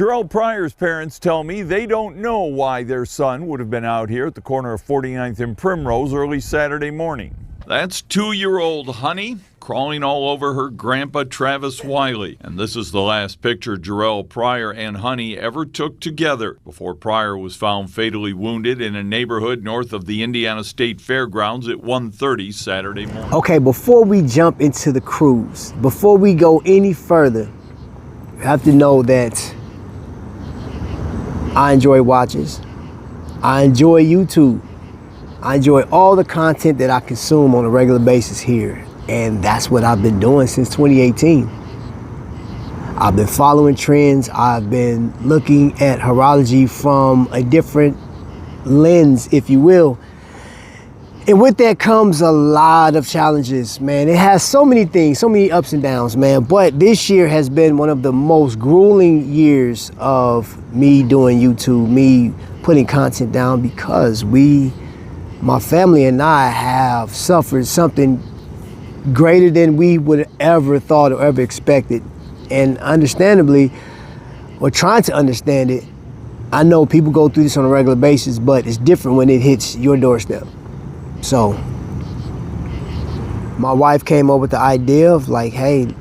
Jarrell Pryor's parents tell me they don't know why their son would have been out here at the corner of 49th and Primrose early Saturday morning. That's 2-year-old Honey crawling all over her grandpa Travis Wiley. And this is the last picture Jarrell Pryor and Honey ever took together before Pryor was found fatally wounded in a neighborhood north of the Indiana State Fairgrounds at 1:30 Saturday morning. Okay, before we jump into the cruise, before we go any further, you have to know that I enjoy watches. I enjoy YouTube. I enjoy all the content that I consume on a regular basis here. And that's what I've been doing since 2018. I've been following trends. I've been looking at horology from a different lens, if you will. And with that comes a lot of challenges, man. It has so many things, so many ups and downs, man. But this year has been one of the most grueling years of me doing YouTube, me putting content down, because my family and I have suffered something greater than we would ever thought or ever expected. And understandably, or trying to understand it, I know people go through this on a regular basis, but it's different when it hits your doorstep. So my wife came up with the idea of like, hey,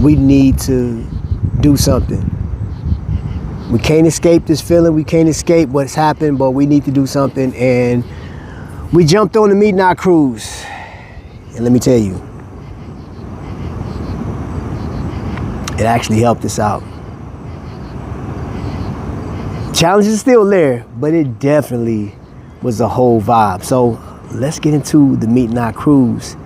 we need to do something. We can't escape this feeling. We can't escape what's happened, but we need to do something. And we jumped on the Meet Not cruise. And let me tell you, it actually helped us out. Challenge is still there, but it definitely was a whole vibe. So let's get into the Meet Not cruise.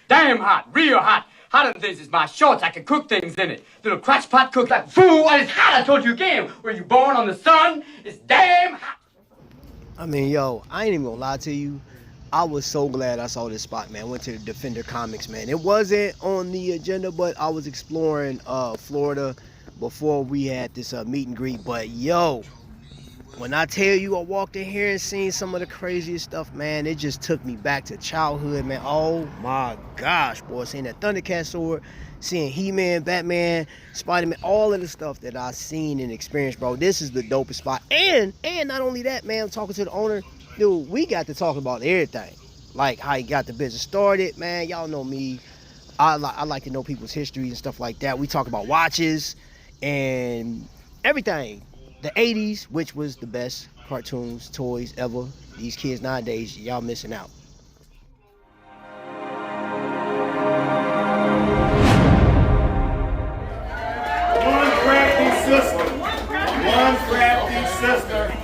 Damn hot, real hot. Hotter than this is my shorts. I can cook things in it. Little crotch pot cook like fool. And it's hot, I told you again. Were you born on the sun? It's damn hot. I mean, yo, I ain't even gonna lie to you. I was so glad I saw this spot, man. I went to the Defender Comics, man. It wasn't on the agenda, but I was exploring Florida before we had this meet and greet. But yo, when I tell you I walked in here and seen some of the craziest stuff, man, it just took me back to childhood, man. Oh my gosh, boy, seeing that Thundercat sword, seeing He-Man, Batman, Spider-Man, all of the stuff that I seen and experienced, bro. This is the dopest spot. And not only that, man, I'm talking to the owner, dude, we got to talk about everything. Like how he got the business started, man. Y'all know me. I like to know people's history and stuff like that. We talk about watches and everything. The 80s, which was the best cartoons, toys ever. These kids nowadays, y'all missing out. One crafty sister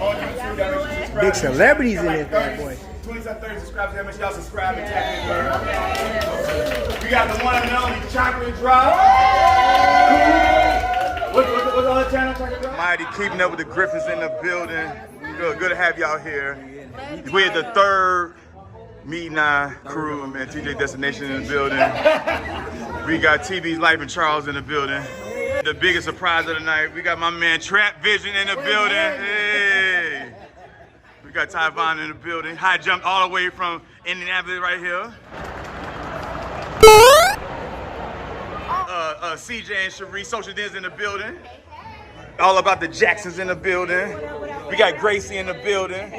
on YouTube. That makes you subscribe. Big celebrities in this bad boy. 27, 30 subscribers. That makes y'all subscribe and tap in. We got the one and only Chocolate Drop. What's the other channel? Chocolate Drop? Mighty, keeping up with the Griffins in the building. Good to have y'all here. We're the third Meet Not crew, and TJ Destination in the building. We got TV's Life and Charles in the building. The biggest surprise of the night, we got my man Trap Vision in the building. Hey! We got Tyvon in the building. High jumped all the way from Indianapolis right here. CJ and Cherie, Social Dens in the building. All about the Jacksons in the building. We got Gracie in the building.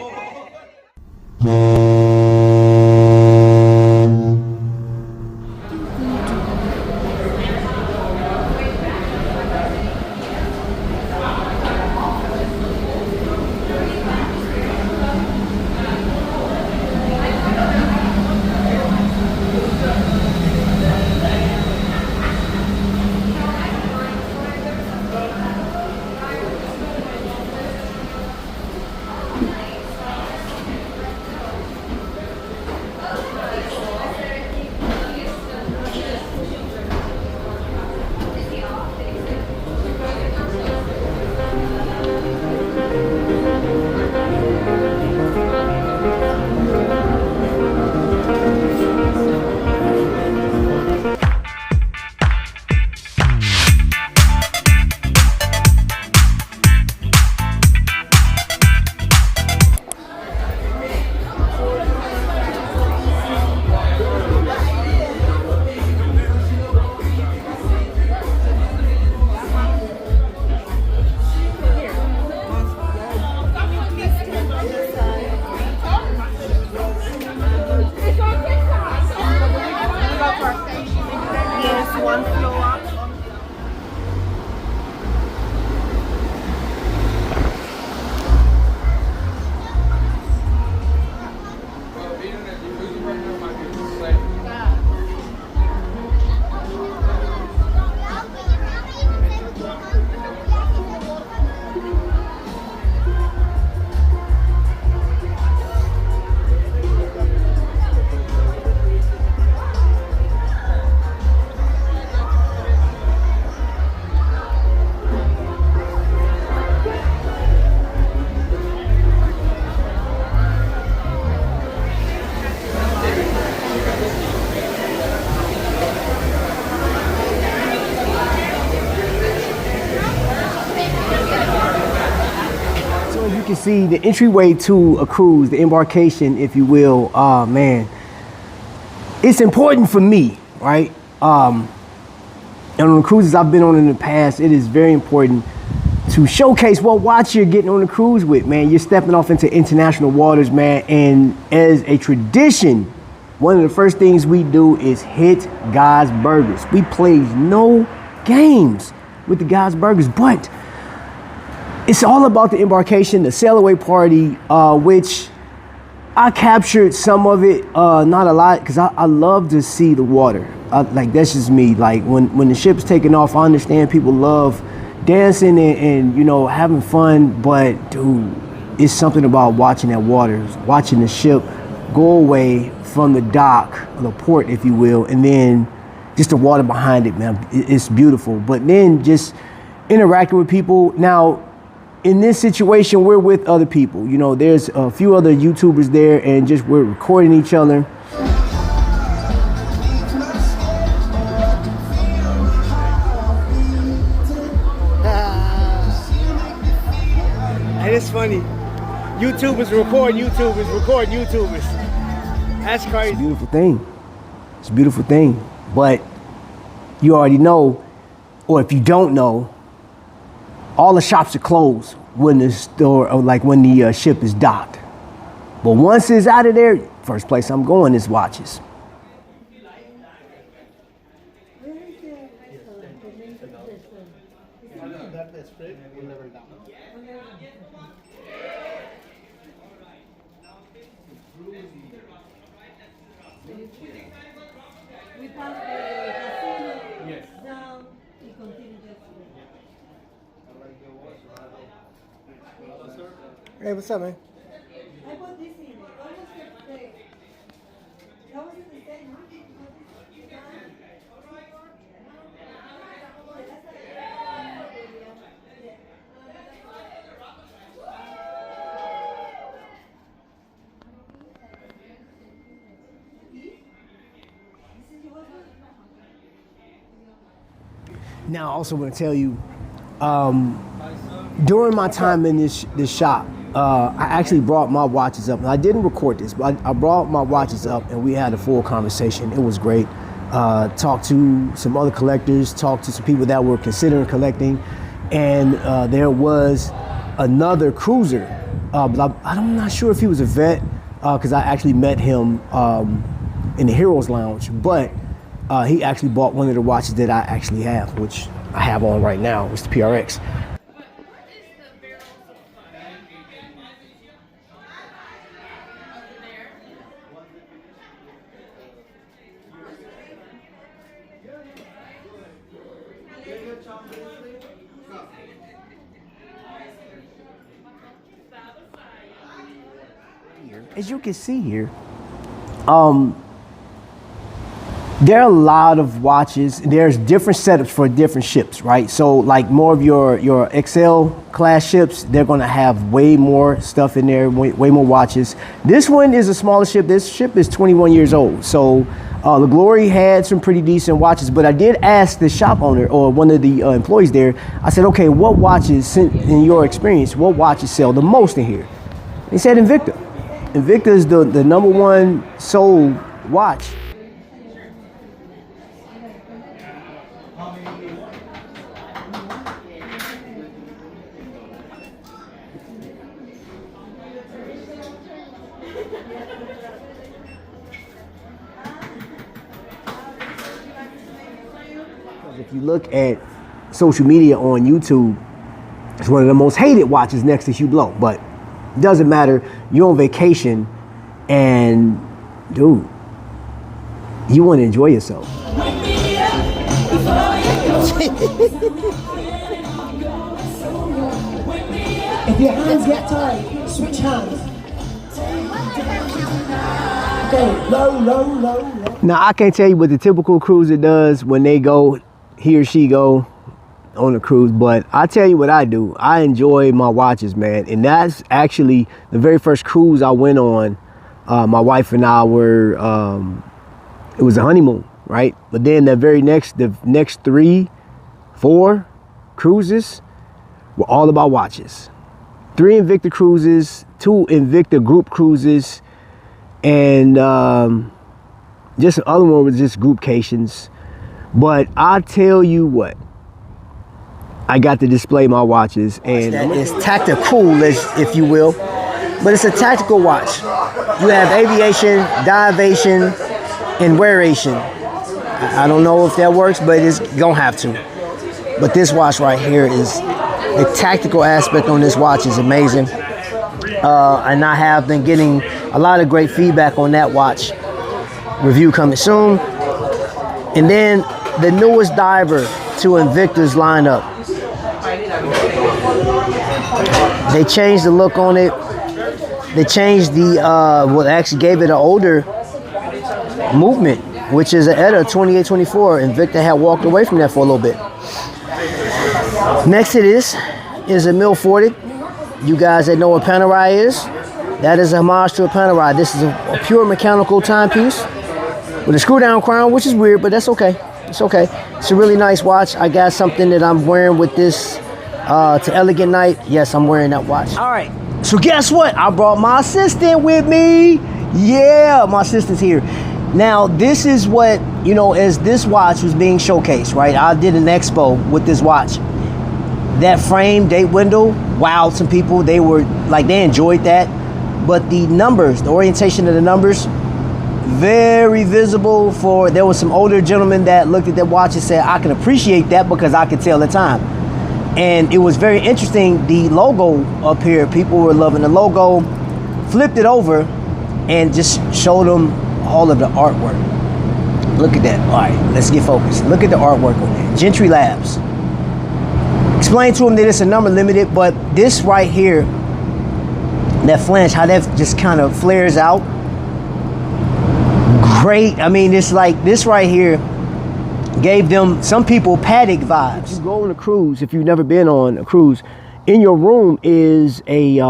can see the entryway to a cruise, the embarkation, if you will. Man, it's important for me, right? And on the cruises I've been on in the past, it is very important to showcase what watch you're getting on the cruise with, man. You're stepping off into international waters, man. And as a tradition, one of the first things we do is hit God's Burgers. We play no games with the God's Burgers, but it's all about the embarkation, the sail away party, which I captured some of it, not a lot, because I love to see the water. Like, that's just me. Like, when the ship's taking off, I understand people love dancing and you know, having fun, but dude, it's something about watching that water, watching the ship go away from the dock, the port, if you will, and then just the water behind it, man. It's beautiful. But then just interacting with people. Now, in this situation, we're with other people. You know, there's a few other YouTubers there, and just we're recording each other. And it's funny. YouTubers recording YouTubers. That's crazy. It's a beautiful thing. It's a beautiful thing. But you already know, or if you don't know, all the shops are closed when the store, or like when the ship is docked. But once it's out of there, first place I'm going is watches. Hey, what's up, man? I bought this in. What was the day? That was the day, huh? Now, I also want to tell you, during my time in this shop, I actually brought my watches up. And I didn't record this, but I brought my watches up and we had a full conversation. It was great. Talked to some other collectors, talked to some people that were considering collecting. And there was another cruiser, but I'm not sure if he was a vet, because I actually met him in the Heroes Lounge, but he actually bought one of the watches that I actually have, which I have on right now. It's the PRX. As you can see here, there are a lot of watches. There's different setups for different ships, right? So like more of your XL class ships, they're gonna have way more stuff in there, way more watches. This one is a smaller ship. This ship is 21 years old. So the Glory had some pretty decent watches, but I did ask the shop owner or one of the employees there, I said, okay, what watches, in your experience, what watches sell the most in here? He said Invicta. Invicta is the number one sold watch. If you look at social media on YouTube, it's one of the most hated watches next to Hublot, but it doesn't matter. You're on vacation and dude, you want to enjoy yourself. If your hands get tired, switch hands. Go low, low, low, low. Now, I can't tell you what the typical cruiser does when they go, he or she go on a cruise, but I tell you what I do. I enjoy my watches, man. And that's actually the very first cruise I went on. My wife and I were, it was a honeymoon, right? But then the next 3, 4 cruises were all about watches. 3 Invicta cruises, 2 Invicta group cruises, and just the other one was just groupcations. But I tell you what, I got to display my watches, and it's tactical, if you will, but it's a tactical watch. You have aviation, divation, and wearation. I don't know if that works, but it's gonna have to. But this watch right here is, the tactical aspect on this watch is amazing. And I have been getting a lot of great feedback on that watch. Review coming soon. And then the newest diver to Invicta's lineup. They changed the look on it. They changed the, well, actually gave it an older movement, which is an ETA 2824. Invicta had walked away from that for a little bit. Next to this is a Milford. You guys that know what Panerai is, that is a homage to a Panerai. This is a pure mechanical timepiece with a screw down crown, which is weird, but that's okay. It's okay. It's a really nice watch. I got something that I'm wearing with this to Elegant Night. Yes, I'm wearing that watch. All right, so guess what? I brought my assistant with me. Yeah, my assistant's here. Now, this is what, you know, as this watch was being showcased, right? I did an expo with this watch. That frame date window wowed some people. They were like, they enjoyed that. But the numbers, the orientation of the numbers, very visible. For there was some older gentlemen that looked at that watch and said, I can appreciate that because I can tell the time. And it was very interesting. The logo up here, people were loving the logo. Flipped it over and just showed them all of the artwork. Look at that. All right, let's get focused. Look at the artwork on there. Gentry Labs. Explain to them that it's a number limited, but this right here, that flange, how that just kind of flares out. Great. I mean, it's like this right here gave them, some people, Paddock vibes. If you go on a cruise, if you've never been on a cruise, in your room is a,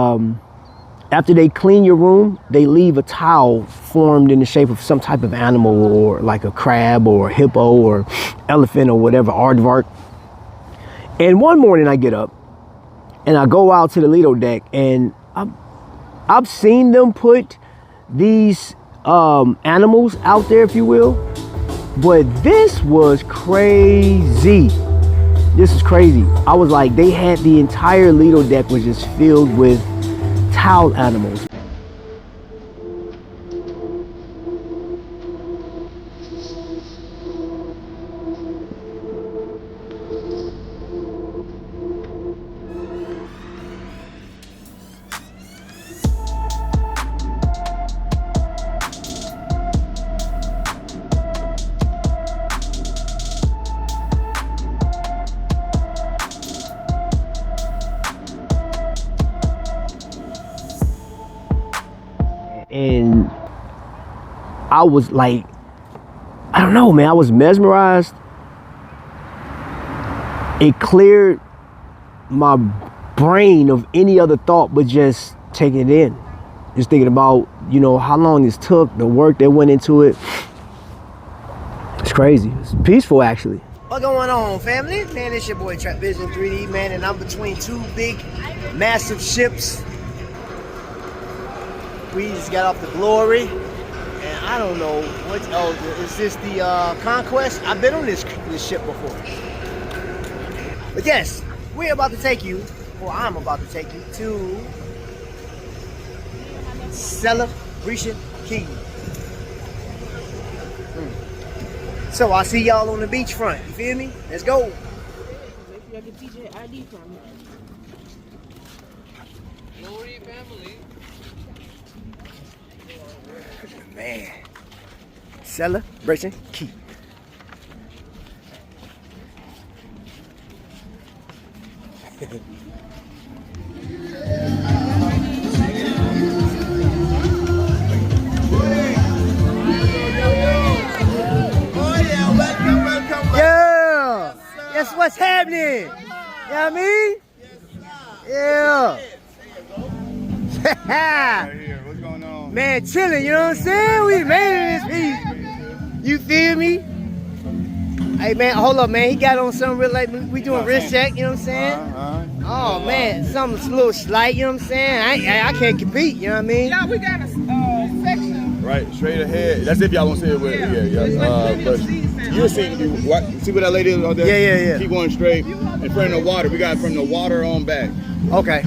after they clean your room, they leave a towel formed in the shape of some type of animal, or like a crab or a hippo or elephant or whatever, aardvark. And one morning I get up and I go out to the Lido deck, and I've seen them put these animals out there, if you will, but this was crazy. This is crazy. I was like, they had the entire Lido deck was just filled with towel animals. And I was like, I don't know, man, I was mesmerized. It cleared my brain of any other thought but just taking it in. Just thinking about, you know, how long this took, the work that went into it. It's crazy. It's peaceful, actually. What's going on, family? Man, it's your boy Trap Vision 3D, man, and I'm between two big, massive ships. We just got off the Glory, and I don't know what. Oh, is this the Conquest? I've been on this ship before. But yes, we're about to take you, or I'm about to take you to Celebration Key. So I'll see y'all on the beachfront. You feel me? Let's go. Glory family. Man, Celebration Key. Yeah, guess what's happening? You know what I mean? Yeah. What's going on? Man, chilling, you know what I'm saying? We made it in this piece. You feel me? Hey man, hold up, man. He got on something real like we doing wrist check, you know what I'm saying? Oh man, something's a little slight, you know what I'm saying? I can't compete, you know what I mean? Yeah, we got a section. Right, straight ahead. That's if y'all want to see it with But you'll see where that lady is out there? Yeah. Keep going straight in front of the water. We got from the water on back. Okay.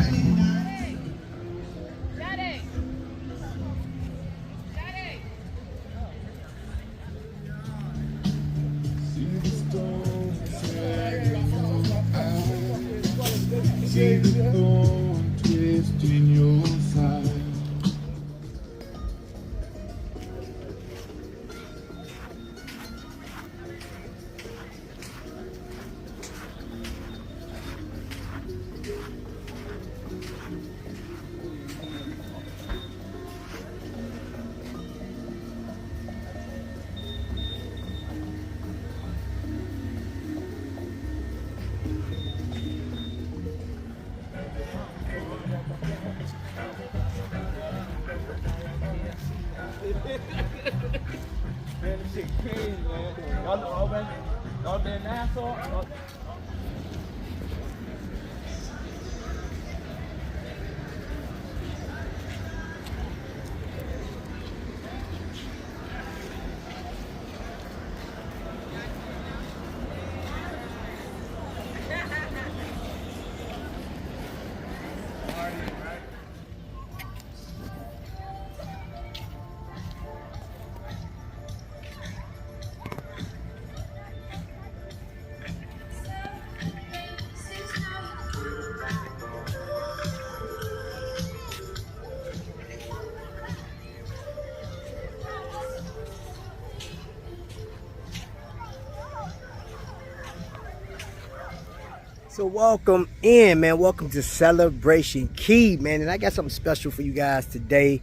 So welcome in, man. Welcome to Celebration Key, man. And I got something special for you guys today.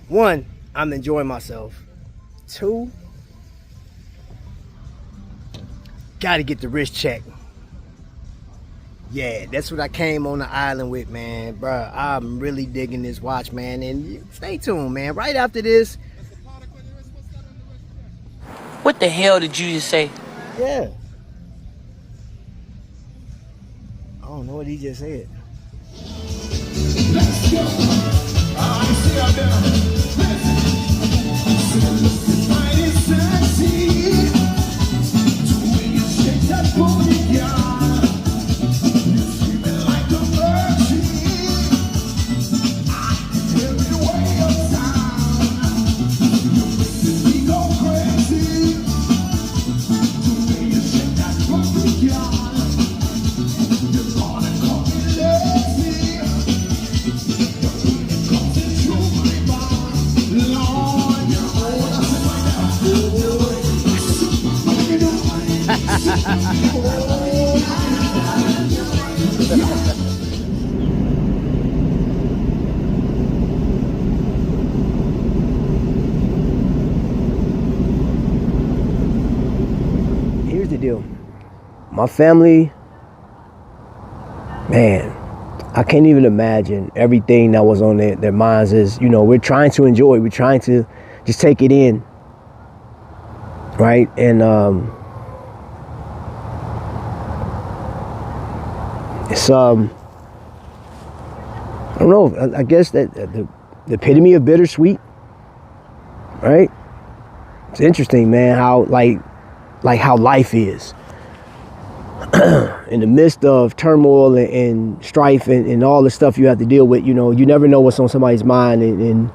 One, I'm enjoying myself. Two, gotta get the wrist check. Yeah, that's what I came on the island with, man. Bruh, I'm really digging this watch, man. And stay tuned, man. Right after this. What the hell did you just say? Yeah. I don't know what he just said. Let's go. I see out there. Here's the deal. My family, man, I can't even imagine everything that was on their minds. Is, you know, we're trying to enjoy, we're trying to just take it in, right? And it's I don't know, I guess that the epitome of bittersweet, right? It's interesting, man, how like how life is. In the midst of turmoil and strife and all the stuff you have to deal with, you know, you never know what's on somebody's mind. And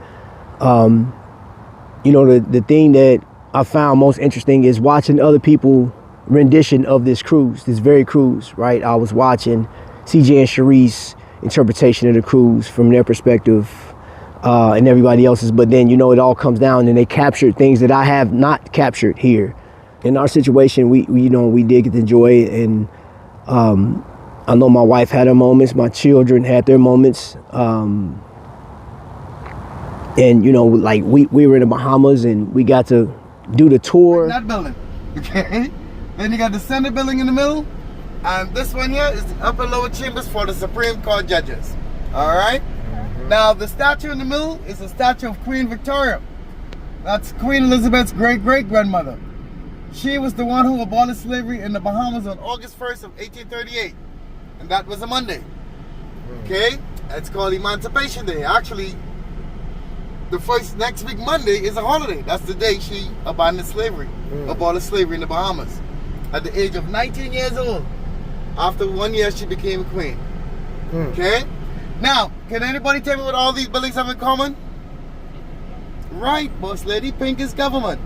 you know, the thing that I found most interesting is watching other people rendition of this cruise, this very cruise, right? I was watching CJ and Sharice interpretation of the cruise from their perspective, and everybody else's. But then, you know, it all comes down and they captured things that I have not captured here. In our situation, we you know, we did get to enjoy it. And I know my wife had her moments, my children had their moments. And, you know, like we were in the Bahamas and we got to do the tour. That building, okay? Then you got the center building in the middle. And this one here is the upper and lower chambers for the Supreme Court judges. All right? Now, the statue in the middle is a statue of Queen Victoria. That's Queen Elizabeth's great-great-grandmother. She was the one who abolished slavery in the Bahamas on August 1st of 1838. and that was a Monday. Okay, it's called Emancipation Day. Actually, the next week Monday is a holiday. That's the day she abandoned slavery, abolished slavery in the Bahamas, at the age of 19 years old. After 1 year, she became queen. Okay, now can anybody tell me what all these buildings have in common? Right, Boss Lady, pink is government.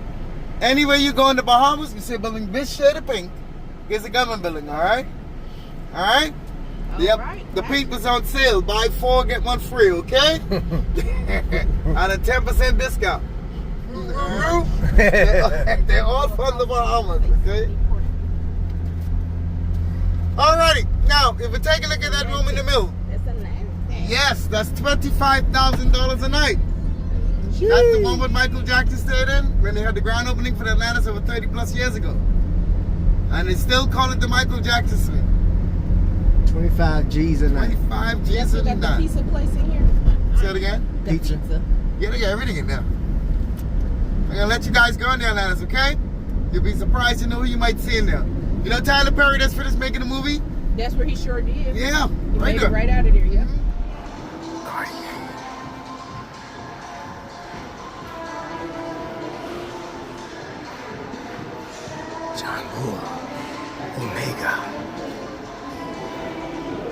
Anywhere you go in the Bahamas, you see a building this shade of pink, it's a government building, all right? All right? The pink was on sale. Buy 4, get 1 free, okay? And a 10% discount. They're all from the Bahamas, okay? Alrighty, now, if we take a look at that room in the middle. Yes, that's $25,000 a night. That's the one with Michael Jackson stayed in when they had the grand opening for the Atlantis over 30 plus years ago. And they still call it the Michael Jackson Suite. 25 G's a night. 25 G's a night. Pizza place in here. Say it again? Pizza. Yeah, they got everything in there. I'm gonna let you guys go in there, Atlantis, okay? You'll be surprised to know who you might see in there. You know Tyler Perry that's finished making a movie? That's where he sure did. Yeah, He right made there. it right out of there, yeah. John Moore, Omega,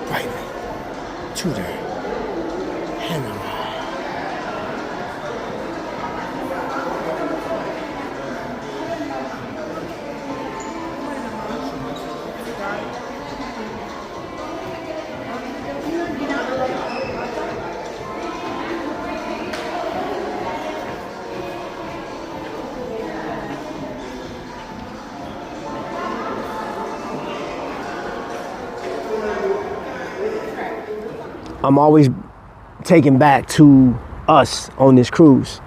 Brightman, Tudor, Hannah. I'm always taken back to us on this cruise.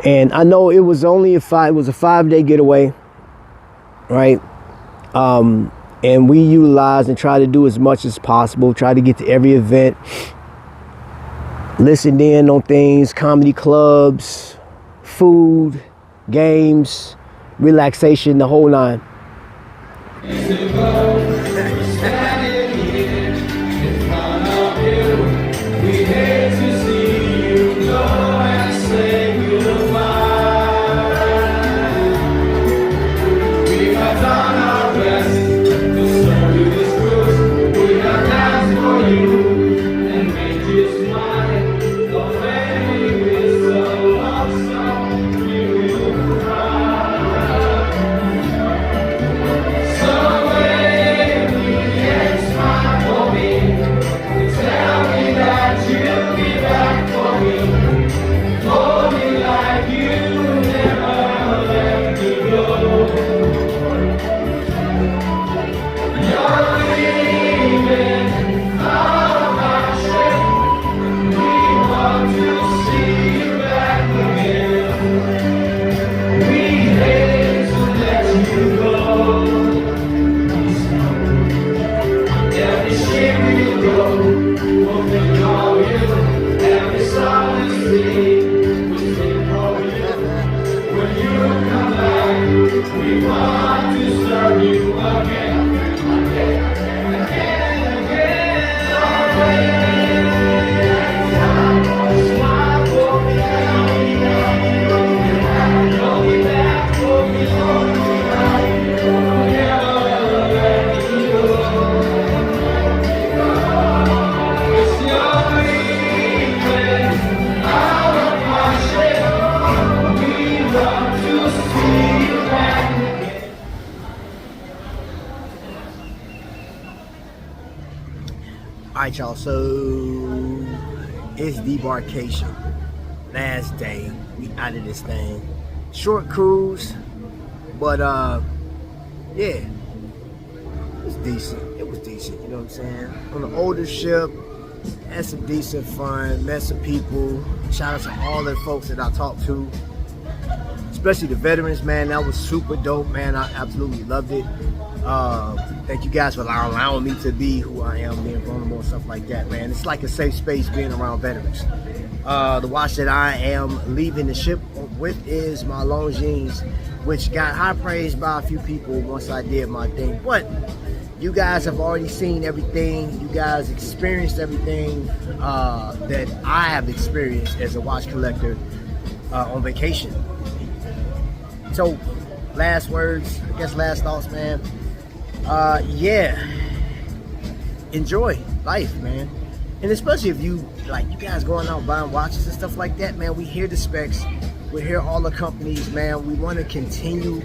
And I know it was only a 5-day getaway, right? And we utilized and tried to do as much as possible, try to get to every event, listened in on things, comedy clubs, food, games, relaxation, the whole nine. Alright, y'all, so it's debarkation. Last day, we out of this thing. Short cruise, but yeah, it was decent. It was decent, you know what I'm saying? On the older ship, had some decent fun, met some people. Shout out to all the folks that I talked to, especially the veterans, man. That was super dope, man. I absolutely loved it. Thank you guys for allowing me to be who I am, being vulnerable and stuff like that, man. It's like a safe space being around veterans. The watch that I am leaving the ship with is my Longines, which got high praise by a few people once I did my thing. But You guys have already seen everything. You guys experienced everything that I have experienced as a watch collector on vacation. So, last words, I guess last thoughts, man. Yeah, enjoy life, man. And especially if you guys going out buying watches and stuff like that, man. We hear the specs, we hear all the companies, man. We want to continue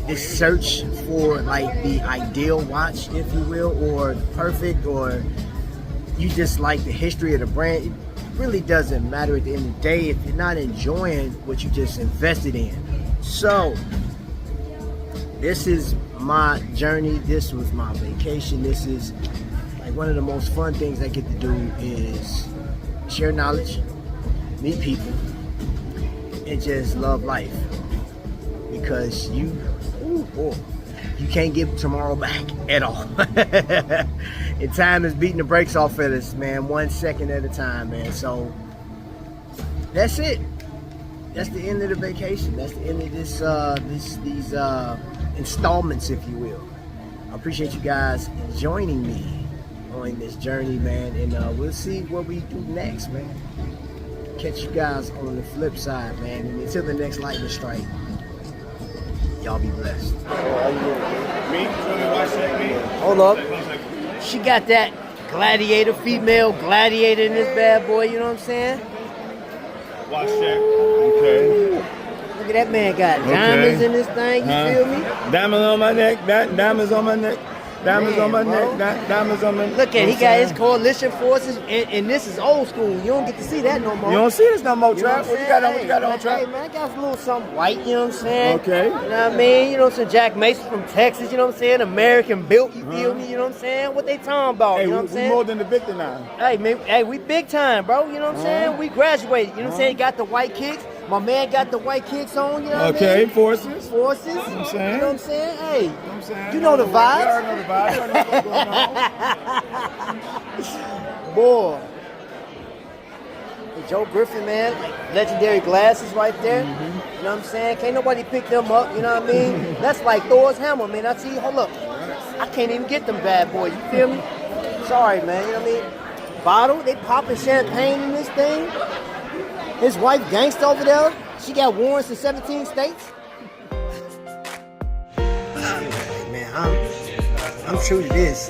this search for like the ideal watch, if you will, or the perfect, or you just like the history of the brand. It really doesn't matter at the end of the day if you're not enjoying what you just invested in. So this is my journey. This was my vacation. This is like one of the most fun things I get to do is share knowledge, meet people, and just love life. Because you can't give tomorrow back at all. And time is beating the brakes off of us, man, 1 second at a time, man. So that's it. That's the end of the vacation. That's the end of these installments, if you will. I appreciate you guys joining me on this journey, man, and we'll see what we do next, man. Catch you guys on the flip side, man, and until the next lightning strike, y'all be blessed. Me? Hold up. She got that gladiator, female gladiator in this bad boy, you know what I'm saying? Watch check. Okay. Look at that man got diamonds in this thing, you feel me? Diamonds on my neck, diamonds on my neck. Diamonds on my neck, diamonds on my neck. Look at, he got his coalition forces, and this is old school. You don't get to see that no more. You don't see this no more, Trap. What you got on? What you got on, Hey, Trap? man, I got a little something white, you know what I'm saying? Okay. You know what I mean? You know what I'm saying? Jack Mason from Texas, you know what I'm saying? American built, you feel me? You know what I'm saying? What they talking about, Hey, you know what I'm we saying? more than the Victor now. Hey, man, hey, we big time, bro. You know what I'm saying? We graduated. You know what I'm saying? Got the white kicks. My man got the white kicks on, you know what I mean? Okay, forces. Forces. You know what I'm saying? You know what I'm saying? Hey, You know what I'm saying? you know the We vibes. already know the vibes. You already know what's going on. Boy. Hey, Joe Griffin, man. Legendary glasses right there. You know what I'm saying? Can't nobody pick them up, you know what I mean? That's like Thor's hammer, man. I see, hold up. I can't even get them bad boys, you feel me? Sorry, man, you know what I mean? Bottle, they popping champagne in this thing. His wife gangsta over there. She got warrants in 17 states. Man, I'm true to this.